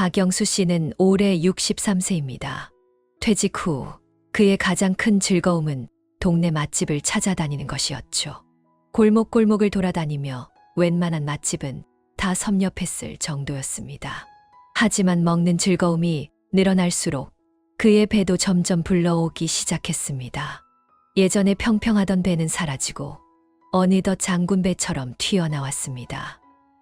박영수 씨는 올해 63세입니다. 퇴직 후 그의 가장 큰 즐거움은 동네 맛집을 찾아다니는 것이었죠. 골목골목을 돌아다니며 웬만한 맛집은 다 섭렵했을 정도였습니다. 하지만 먹는 즐거움이 늘어날수록 그의 배도 점점 불러오기 시작했습니다. 예전에 평평하던 배는 사라지고 어느덧 장군배처럼 튀어나왔습니다.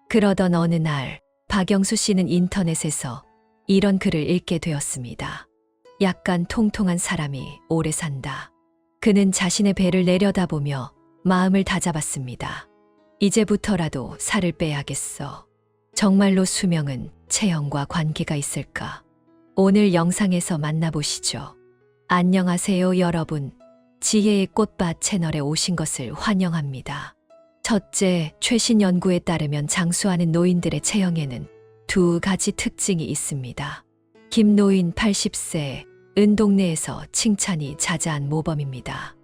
그러던 어느 날 박영수 씨는 인터넷에서 이런 글을 읽게 되었습니다. 약간 통통한 사람이 오래 산다. 그는 자신의 배를 내려다보며 마음을 다잡았습니다. 이제부터라도 살을 빼야겠어. 정말로 수명은 체형과 관계가 있을까? 오늘 영상에서 만나보시죠. 안녕하세요 여러분. 지혜의 꽃밭 채널에 오신 것을 환영합니다. 첫째, 최신 연구에 따르면 장수하는 노인들의 체형에는 두 가지 특징이 있습니다. 김노인 80세, 은 동네에서 칭찬이 자자한 모범입니다.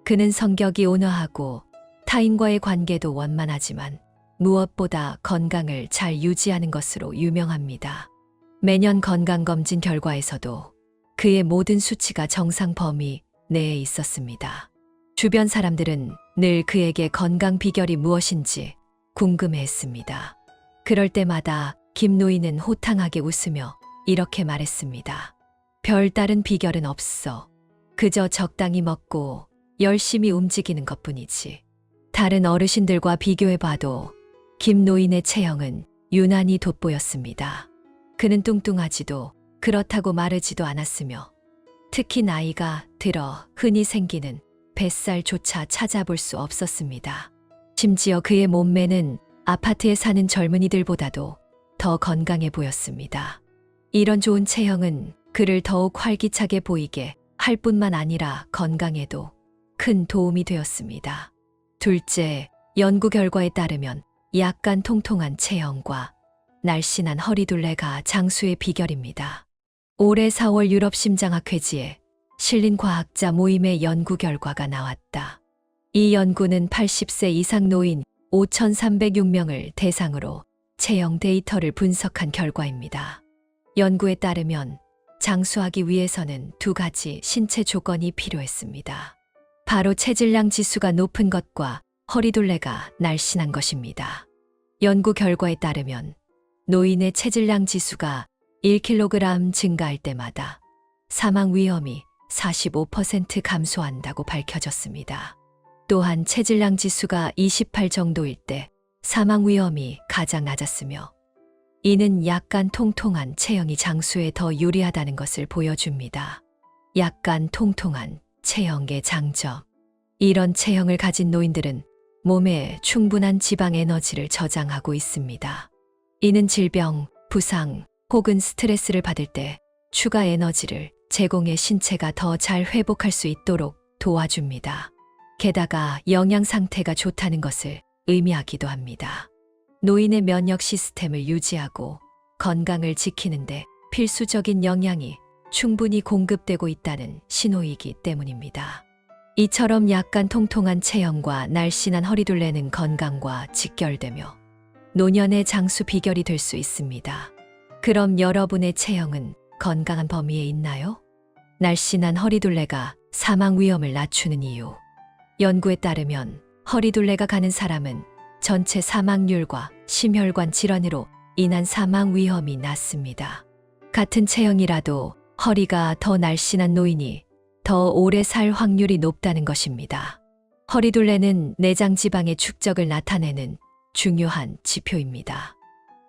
그는 성격이 온화하고 타인과의 관계도 원만하지만 무엇보다 건강을 잘 유지하는 것으로 유명합니다. 매년 건강검진 결과에서도 그의 모든 수치가 정상 범위 내에 있었습니다. 주변 사람들은 늘 그에게 건강 비결이 무엇인지 궁금해했습니다. 그럴 때마다 김노인은 호탕하게 웃으며 이렇게 말했습니다. 별다른 비결은 없어. 그저 적당히 먹고 열심히 움직이는 것뿐이지. 다른 어르신들과 비교해봐도 김노인의 체형은 유난히 돋보였습니다. 그는 뚱뚱하지도 그렇다고 마르지도 않았으며 특히 나이가 들어 흔히 생기는 뱃살조차 찾아볼 수 없었습니다. 심지어 그의 몸매는 아파트에 사는 젊은이들보다도 더 건강해 보였습니다. 이런 좋은 체형은 그를 더욱 활기차게 보이게 할 뿐만 아니라 건강에도 큰 도움이 되었습니다. 둘째, 연구 결과에 따르면 약간 통통한 체형과 날씬한 허리둘레가 장수의 비결입니다. 올해 4월 유럽 심장학회지에 실린 과학자 모임의 연구 결과가 나왔다. 이 연구는 80세 이상 노인 5,306명을 대상으로 체형 데이터를 분석한 결과입니다. 연구에 따르면 장수하기 위해서는 두 가지 신체 조건이 필요했습니다. 바로 체질량 지수가 높은 것과 허리둘레가 날씬한 것입니다. 연구 결과에 따르면 노인의 체질량 지수가 1kg 증가할 때마다 사망 위험이 45% 감소한다고 밝혀졌습니다. 또한 체질량 지수가 28 정도일 때 사망 위험이 가장 낮았으며 이는 약간 통통한 체형이 장수에 더 유리하다는 것을 보여줍니다. 약간 통통한 체형의 장점. 이런 체형을 가진 노인들은 몸에 충분한 지방 에너지를 저장하고 있습니다. 이는 질병, 부상 혹은 스트레스를 받을 때 추가 에너지를 제공해 신체가 더 잘 회복할 수 있도록 도와줍니다. 게다가 영양 상태가 좋다는 것을 의미하기도 합니다. 노인의 면역 시스템을 유지하고 건강을 지키는데 필수적인 영양이 충분히 공급되고 있다는 신호이기 때문입니다. 이처럼 약간 통통한 체형과 날씬한 허리둘레는 건강과 직결되며 노년의 장수 비결이 될 수 있습니다. 그럼 여러분의 체형은 건강한 범위에 있나요? 날씬한 허리둘레가 사망 위험을 낮추는 이유. 연구에 따르면 허리둘레가 가는 사람은 전체 사망률과 심혈관 질환으로 인한 사망 위험이 낮습니다. 같은 체형이라도 허리가 더 날씬한 노인이 더 오래 살 확률이 높다는 것입니다. 허리둘레는 내장 지방의 축적을 나타내는 중요한 지표입니다.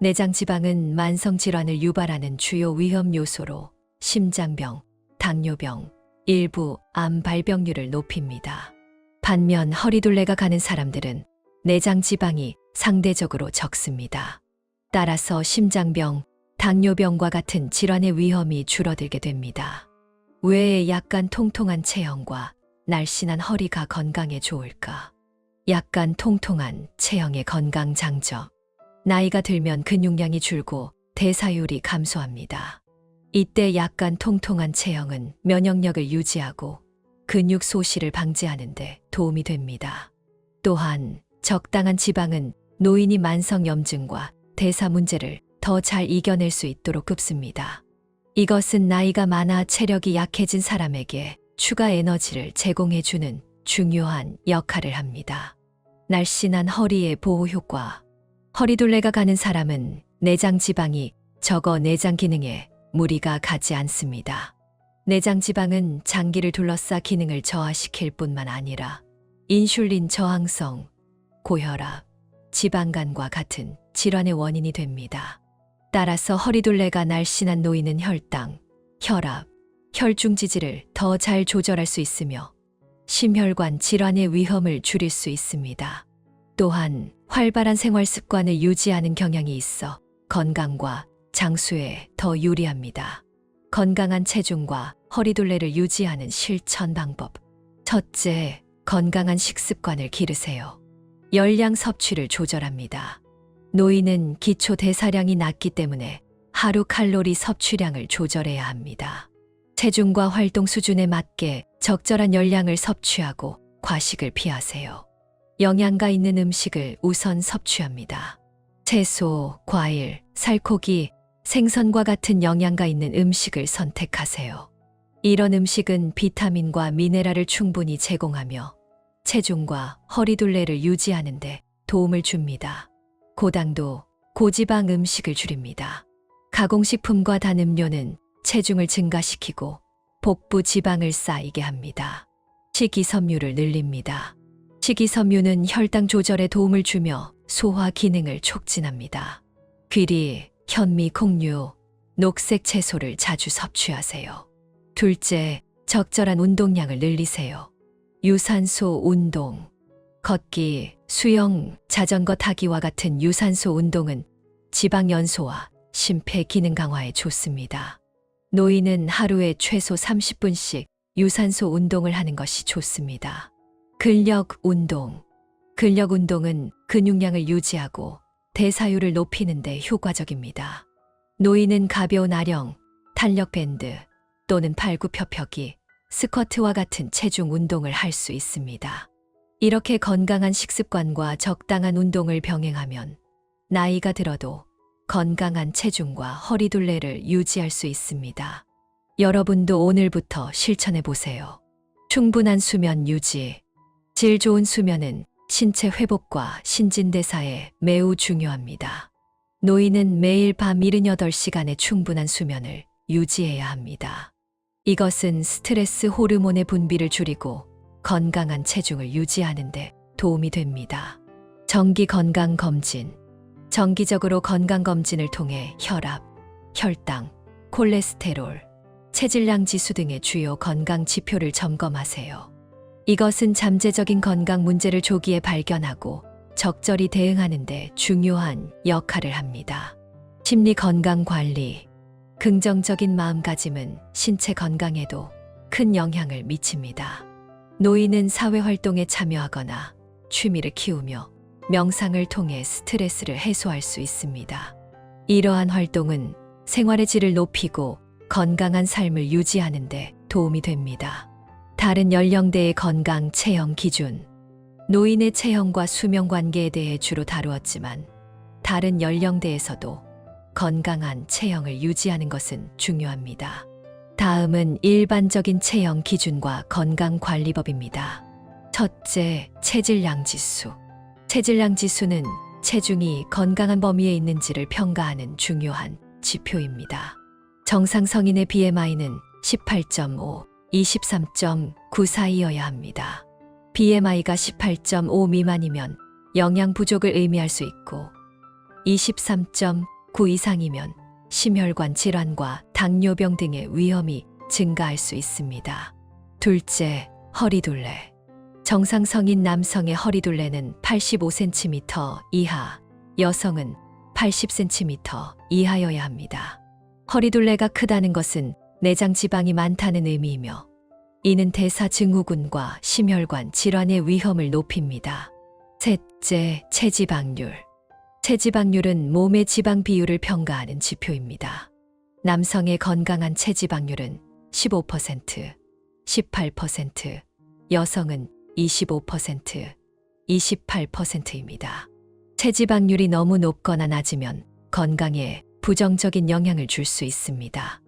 내장 지방은 만성 질환을 유발하는 주요 위험 요소로 심장병, 당뇨병, 일부 암 발병률을 높입니다. 반면 허리둘레가 가는 사람들은 내장 지방이 상대적으로 적습니다. 따라서 심장병, 당뇨병과 같은 질환의 위험이 줄어들게 됩니다. 왜 약간 통통한 체형과 날씬한 허리가 건강에 좋을까? 약간 통통한 체형의 건강 장점. 나이가 들면 근육량이 줄고 대사율이 감소합니다. 이때 약간 통통한 체형은 면역력을 유지하고 근육 소실을 방지하는 데 도움이 됩니다. 또한 적당한 지방은 노인이 만성염증과 대사 문제를 더 잘 이겨낼 수 있도록 급습니다. 이것은 나이가 많아 체력이 약해진 사람에게 추가 에너지를 제공해주는 중요한 역할을 합니다. 날씬한 허리의 보호 효과. 허리둘레가 가는 사람은 내장 지방이 적어 내장 기능에 무리가 가지 않습니다. 내장 지방은 장기를 둘러싸 기능을 저하시킬 뿐만 아니라 인슐린 저항성, 고혈압, 지방간과 같은 질환의 원인이 됩니다. 따라서 허리둘레가 날씬한 노인은 혈당, 혈압, 혈중 지지를 더 잘 조절할 수 있으며 심혈관 질환의 위험을 줄일 수 있습니다. 또한 활발한 생활 습관을 유지하는 경향이 있어 건강과 장수에 더 유리합니다. 건강한 체중과 허리둘레를 유지하는 실천 방법. 첫째, 건강한 식습관을 기르세요. 열량 섭취를 조절합니다. 노인은 기초 대사량이 낮기 때문에 하루 칼로리 섭취량을 조절해야 합니다. 체중과 활동 수준에 맞게 적절한 열량을 섭취하고 과식을 피하세요. 영양가 있는 음식을 우선 섭취합니다. 채소, 과일, 살코기, 생선과 같은 영양가 있는 음식을 선택하세요. 이런 음식은 비타민과 미네랄을 충분히 제공하며 체중과 허리둘레를 유지하는 데 도움을 줍니다. 고당도, 고지방 음식을 줄입니다. 가공식품과 단 음료는 체중을 증가시키고 복부 지방을 쌓이게 합니다. 식이섬유를 늘립니다. 식이섬유는 혈당 조절에 도움을 주며 소화 기능을 촉진합니다. 귀리, 현미, 콩류, 녹색 채소를 자주 섭취하세요. 둘째, 적절한 운동량을 늘리세요. 유산소 운동, 걷기, 수영, 자전거 타기와 같은 유산소 운동은 지방 연소와 심폐 기능 강화에 좋습니다. 노인은 하루에 최소 30분씩 유산소 운동을 하는 것이 좋습니다. 근력 운동. 근력 운동은 근육량을 유지하고 대사율을 높이는 데 효과적입니다. 노인은 가벼운 아령, 탄력 밴드 또는 팔굽혀펴기, 스쿼트와 같은 체중 운동을 할 수 있습니다. 이렇게 건강한 식습관과 적당한 운동을 병행하면 나이가 들어도 건강한 체중과 허리둘레를 유지할 수 있습니다. 여러분도 오늘부터 실천해 보세요. 충분한 수면 유지. 질 좋은 수면은 신체 회복과 신진대사에 매우 중요합니다. 노인은 매일 밤 78시간의 충분한 수면을 유지해야 합니다. 이것은 스트레스 호르몬의 분비를 줄이고 건강한 체중을 유지하는 데 도움이 됩니다. 정기 건강 검진. 정기적으로 건강 검진을 통해 혈압, 혈당, 콜레스테롤, 체질량 지수 등의 주요 건강 지표를 점검하세요. 이것은 잠재적인 건강 문제를 조기에 발견하고 적절히 대응하는 데 중요한 역할을 합니다. 심리 건강 관리. 긍정적인 마음가짐은 신체 건강에도 큰 영향을 미칩니다. 노인은 사회활동에 참여하거나 취미를 키우며 명상을 통해 스트레스를 해소할 수 있습니다. 이러한 활동은 생활의 질을 높이고 건강한 삶을 유지하는 데 도움이 됩니다. 다른 연령대의 건강 체형 기준. 노인의 체형과 수명 관계에 대해 주로 다루었지만 다른 연령대에서도 건강한 체형을 유지하는 것은 중요합니다. 다음은 일반적인 체형 기준과 건강관리법입니다. 첫째, 체질량 지수. 체질량 지수는 체중이 건강한 범위에 있는지를 평가하는 중요한 지표입니다. 정상 성인의 BMI는 18.5, 23.9 사이여야 합니다. BMI가 18.5 미만이면 영양 부족을 의미할 수 있고 23.9 이상이면 심혈관 질환과 당뇨병 등의 위험이 증가할 수 있습니다. 둘째, 허리둘레. 정상 성인 남성의 허리둘레는 85cm 이하, 여성은 80cm 이하여야 합니다. 허리둘레가 크다는 것은 내장 지방이 많다는 의미이며 이는 대사 증후군과 심혈관 질환의 위험을 높입니다. 셋째, 체지방률. 체지방률은 몸의 지방 비율을 평가하는 지표입니다. 남성의 건강한 체지방률은 15%, 18%, 여성은 25%, 28%입니다. 체지방률이 너무 높거나 낮으면 건강에 부정적인 영향을 줄 수 있습니다.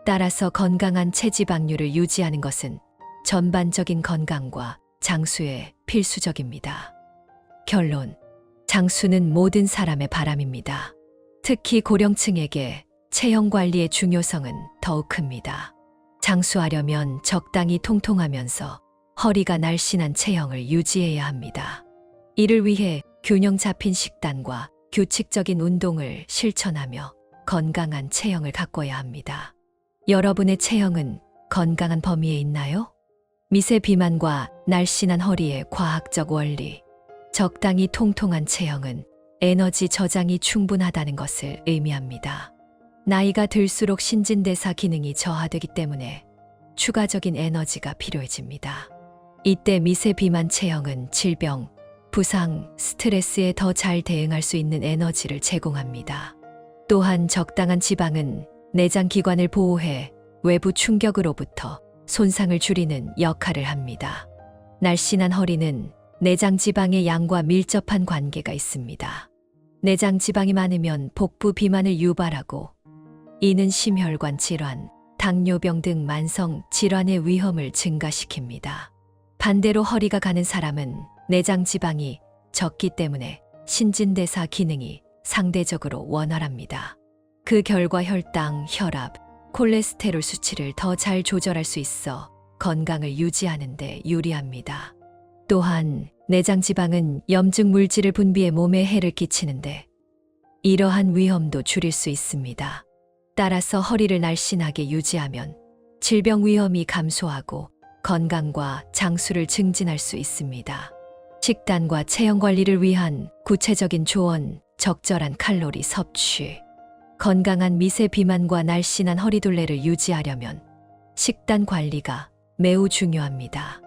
따라서 건강한 체지방률을 유지하는 것은 전반적인 건강과 장수에 필수적입니다. 결론. 장수는 모든 사람의 바람입니다. 특히 고령층에게 체형 관리의 중요성은 더욱 큽니다. 장수하려면 적당히 통통하면서 허리가 날씬한 체형을 유지해야 합니다. 이를 위해 균형 잡힌 식단과 규칙적인 운동을 실천하며 건강한 체형을 가꿔야 합니다. 여러분의 체형은 건강한 범위에 있나요? 미세 비만과 날씬한 허리의 과학적 원리. 적당히 통통한 체형은 에너지 저장이 충분하다는 것을 의미합니다. 나이가 들수록 신진대사 기능이 저하되기 때문에 추가적인 에너지가 필요해집니다. 이때 미세 비만 체형은 질병, 부상, 스트레스에 더 잘 대응할 수 있는 에너지를 제공합니다. 또한 적당한 지방은 내장 기관을 보호해 외부 충격으로부터 손상을 줄이는 역할을 합니다. 날씬한 허리는 내장 지방의 양과 밀접한 관계가 있습니다. 내장 지방이 많으면 복부 비만을 유발하고 이는 심혈관 질환, 당뇨병 등 만성 질환의 위험을 증가시킵니다. 반대로 허리가 가는 사람은 내장 지방이 적기 때문에 신진대사 기능이 상대적으로 원활합니다. 그 결과 혈당, 혈압, 콜레스테롤 수치를 더 잘 조절할 수 있어 건강을 유지하는 데 유리합니다. 또한 내장 지방은 염증 물질을 분비해 몸에 해를 끼치는데 이러한 위험도 줄일 수 있습니다. 따라서 허리를 날씬하게 유지하면 질병 위험이 감소하고 건강과 장수를 증진할 수 있습니다. 식단과 체형 관리를 위한 구체적인 조언, 적절한 칼로리 섭취. 건강한 미세 비만과 날씬한 허리둘레를 유지하려면 식단 관리가 매우 중요합니다.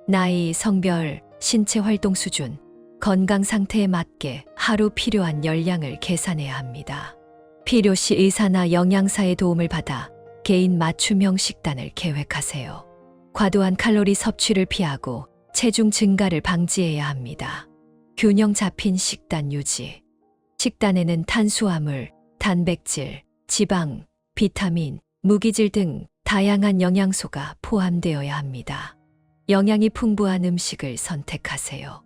나이, 성별, 신체 활동 수준, 건강 상태에 맞게 하루 필요한 열량을 계산해야 합니다. 필요시 의사나 영양사의 도움을 받아 개인 맞춤형 식단을 계획하세요. 과도한 칼로리 섭취를 피하고 체중 증가를 방지해야 합니다. 균형 잡힌 식단 유지. 식단에는 탄수화물, 단백질, 지방, 비타민, 무기질 등 다양한 영양소가 포함되어야 합니다. 영양이 풍부한 음식을 선택하세요.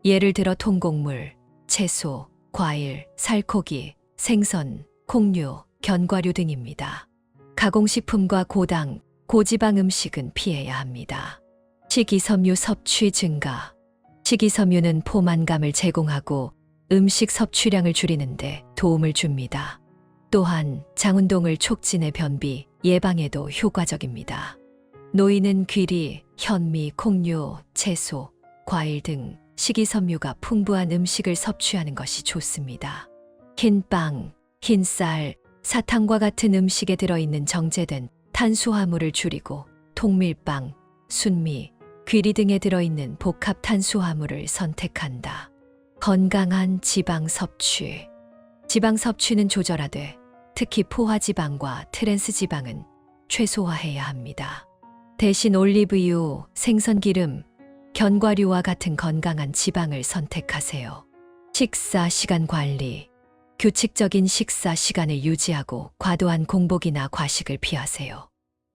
예를 들어 통곡물, 채소, 과일, 살코기, 생선, 콩류, 견과류 등입니다. 가공식품과 고당, 고지방 음식은 피해야 합니다. 식이섬유 섭취 증가. 식이섬유는 포만감을 제공하고 음식 섭취량을 줄이는 데 도움을 줍니다. 또한 장운동을 촉진해 변비 예방에도 효과적입니다. 노인은 귀리, 현미, 콩류, 채소, 과일 등 식이섬유가 풍부한 음식을 섭취하는 것이 좋습니다. 흰빵, 흰쌀, 사탕과 같은 음식에 들어있는 정제된 탄수화물을 줄이고 통밀빵, 순미, 귀리 등에 들어있는 복합 탄수화물을 선택한다. 건강한 지방 섭취. 지방 섭취는 조절하되 특히 포화지방과 트랜스 지방은 최소화해야 합니다. 대신 올리브유, 생선기름, 견과류와 같은 건강한 지방을 선택하세요. 식사 시간 관리. 규칙적인 식사 시간을 유지하고 과도한 공복이나 과식을 피하세요.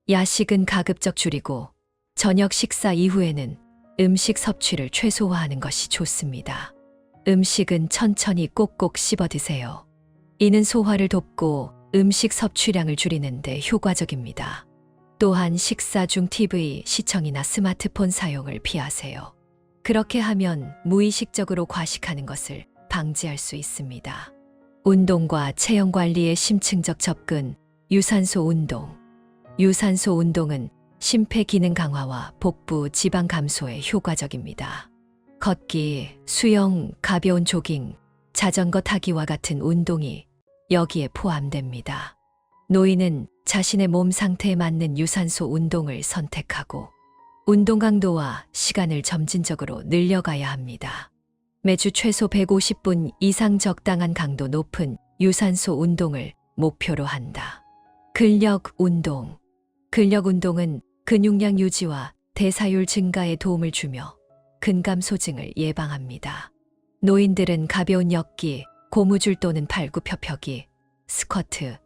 야식은 가급적 줄이고 저녁 식사 이후에는 음식 섭취를 최소화하는 것이 좋습니다. 음식은 천천히 꼭꼭 씹어 드세요. 이는 소화를 돕고 음식 섭취량을 줄이는 데 효과적입니다. 또한 식사 중 TV 시청이나 스마트폰 사용을 피하세요. 그렇게 하면 무의식적으로 과식하는 것을 방지할 수 있습니다. 운동과 체형 관리의 심층적 접근, 유산소 운동. 유산소 운동은 심폐 기능 강화와 복부 지방 감소에 효과적입니다. 걷기, 수영, 가벼운 조깅, 자전거 타기와 같은 운동이 여기에 포함됩니다. 노인은 자신의 몸 상태에 맞는 유산소 운동을 선택하고 운동 강도와 시간을 점진적으로 늘려가야 합니다. 매주 최소 150분 이상 적당한 강도 높은 유산소 운동을 목표로 한다. 근력 운동. 근력 운동은 근육량 유지와 대사율 증가에 도움을 주며 근감 소증을 예방합니다. 노인들은 가벼운 엮기, 고무줄 또는 발굽혀펴기, 스쿼트,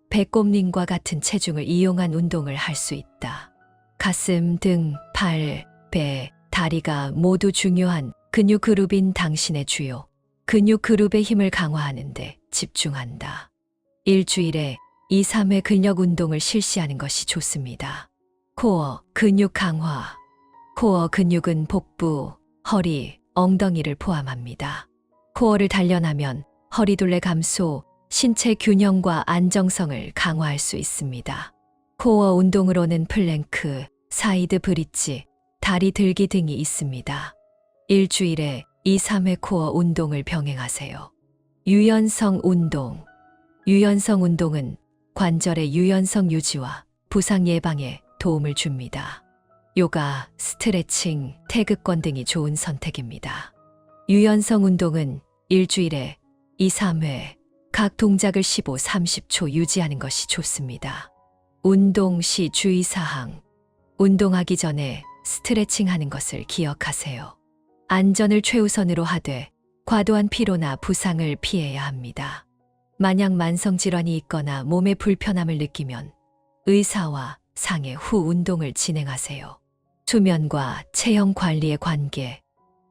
배꼽링과 같은 체중을 이용한 운동을 할 수 있다. 가슴, 등, 팔, 배, 다리가 모두 중요한 근육 그룹인 당신의 주요 근육 그룹의 힘을 강화하는 데 집중한다. 일주일에 2, 3회 근력 운동을 실시하는 것이 좋습니다. 코어 근육 강화. 코어 근육은 복부, 허리, 엉덩이를 포함합니다. 코어를 단련하면 허리둘레 감소, 신체 균형과 안정성을 강화할 수 있습니다. 코어 운동으로는 플랭크, 사이드 브릿지, 다리 들기 등이 있습니다. 일주일에 2, 3회 코어 운동을 병행하세요. 유연성 운동. 유연성 운동은 관절의 유연성 유지와 부상 예방에 도움을 줍니다. 요가, 스트레칭, 태극권 등이 좋은 선택입니다. 유연성 운동은 일주일에 2, 3회 각 동작을 15, 30초 유지하는 것이 좋습니다. 운동 시 주의사항. 운동하기 전에 스트레칭 하는 것을 기억하세요. 안전을 최우선으로 하되 과도한 피로나 부상을 피해야 합니다. 만약 만성질환이 있거나 몸에 불편함을 느끼면 의사와 상의 후 운동을 진행하세요. 수면과 체형 관리의 관계.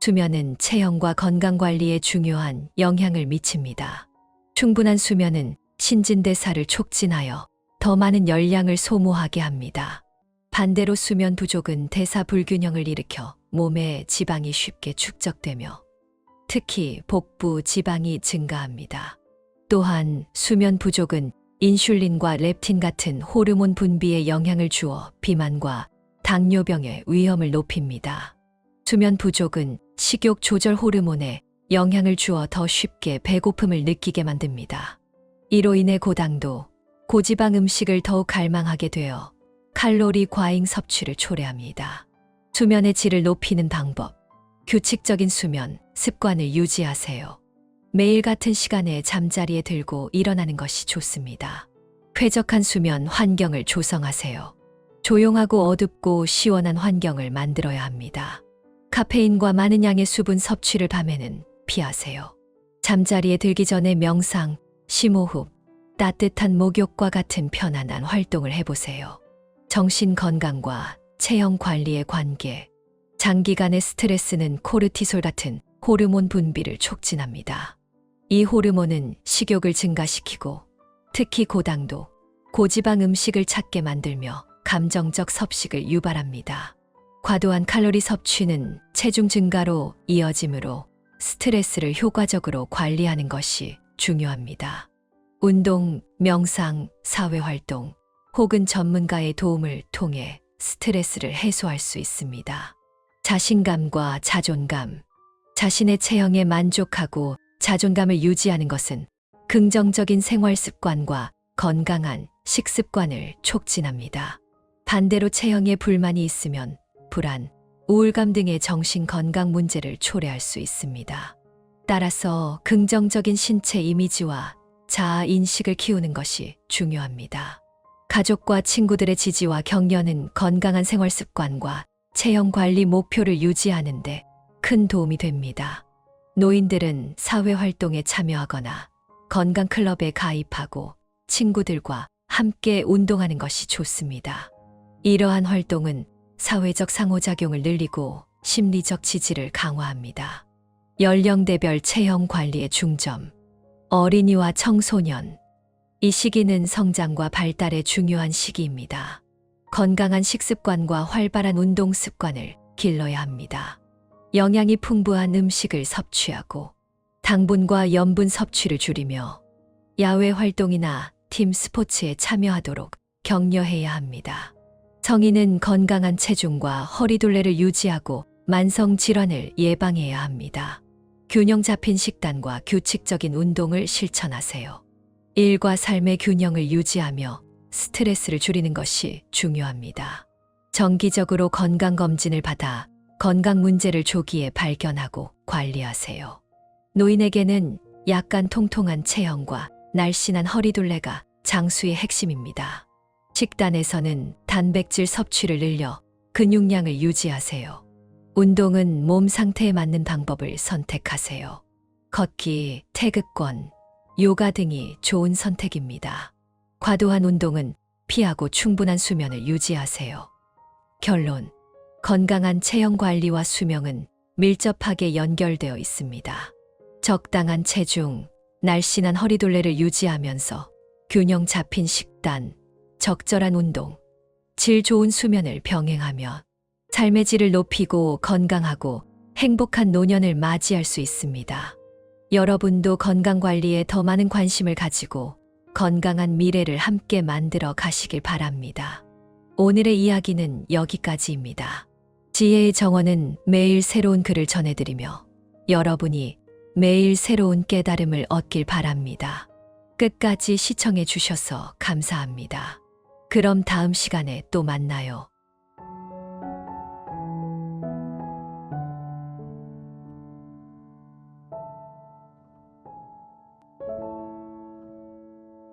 수면은 체형과 건강 관리에 중요한 영향을 미칩니다. 충분한 수면은 신진대사를 촉진하여 더 많은 열량을 소모하게 합니다. 반대로 수면 부족은 대사 불균형을 일으켜 몸에 지방이 쉽게 축적되며 특히 복부 지방이 증가합니다. 또한 수면 부족은 인슐린과 렙틴 같은 호르몬 분비에 영향을 주어 비만과 당뇨병의 위험을 높입니다. 수면 부족은 식욕 조절 호르몬에 영향을 주어 더 쉽게 배고픔을 느끼게 만듭니다. 이로 인해 고당도, 고지방 음식을 더욱 갈망하게 되어 칼로리 과잉 섭취를 초래합니다. 수면의 질을 높이는 방법. 규칙적인 수면, 습관을 유지하세요. 매일 같은 시간에 잠자리에 들고 일어나는 것이 좋습니다. 쾌적한 수면 환경을 조성하세요. 조용하고 어둡고 시원한 환경을 만들어야 합니다. 카페인과 많은 양의 수분 섭취를 밤에는 피하세요. 잠자리에 들기 전에 명상, 심호흡, 따뜻한 목욕과 같은 편안한 활동을 해보세요. 정신 건강과 체형 관리의 관계. 장기간의 스트레스는 코르티솔 같은 호르몬 분비를 촉진합니다. 이 호르몬은 식욕을 증가시키고 특히 고당도, 고지방 음식을 찾게 만들며 감정적 섭식을 유발합니다. 과도한 칼로리 섭취는 체중 증가로 이어지므로 스트레스를 효과적으로 관리하는 것이 중요합니다. 운동, 명상, 사회활동 혹은 전문가의 도움을 통해 스트레스를 해소할 수 있습니다. 자신감과 자존감. 자신의 체형에 만족하고 자존감을 유지하는 것은 긍정적인 생활 습관과 건강한 식습관을 촉진합니다. 반대로 체형에 불만이 있으면 불안, 우울감 등의 정신 건강 문제를 초래할 수 있습니다. 따라서 긍정적인 신체 이미지와 자아 인식을 키우는 것이 중요합니다. 가족과 친구들의 지지와 격려는 건강한 생활 습관과 체형 관리 목표를 유지하는 데 큰 도움이 됩니다. 노인들은 사회 활동에 참여하거나 건강 클럽에 가입하고 친구들과 함께 운동하는 것이 좋습니다. 이러한 활동은 사회적 상호작용을 늘리고 심리적 지지를 강화합니다. 연령대별 체형 관리의 중점. 어린이와 청소년. 이 시기는 성장과 발달의 중요한 시기입니다. 건강한 식습관과 활발한 운동 습관을 길러야 합니다. 영양이 풍부한 음식을 섭취하고 당분과 염분 섭취를 줄이며 야외 활동이나 팀 스포츠에 참여하도록 격려해야 합니다. 성인은 건강한 체중과 허리둘레를 유지하고 만성 질환을 예방해야 합니다. 균형 잡힌 식단과 규칙적인 운동을 실천하세요. 일과 삶의 균형을 유지하며 스트레스를 줄이는 것이 중요합니다. 정기적으로 건강검진을 받아 건강 문제를 조기에 발견하고 관리하세요. 노인에게는 약간 통통한 체형과 날씬한 허리둘레가 장수의 핵심입니다. 식단에서는 단백질 섭취를 늘려 근육량을 유지하세요. 운동은 몸 상태에 맞는 방법을 선택하세요. 걷기, 태극권. 요가 등이 좋은 선택입니다. 과도한 운동은 피하고 충분한 수면을 유지하세요. 결론. 건강한 체형 관리와 수명은 밀접하게 연결되어 있습니다. 적당한 체중, 날씬한 허리둘레를 유지하면서 균형 잡힌 식단, 적절한 운동, 질 좋은 수면을 병행하며 삶의 질을 높이고 건강하고 행복한 노년을 맞이할 수 있습니다. 여러분도 건강 관리에 더 많은 관심을 가지고 건강한 미래를 함께 만들어 가시길 바랍니다. 오늘의 이야기는 여기까지입니다. 지혜의 정원은 매일 새로운 글을 전해드리며 여러분이 매일 새로운 깨달음을 얻길 바랍니다. 끝까지 시청해 주셔서 감사합니다. 그럼 다음 시간에 또 만나요.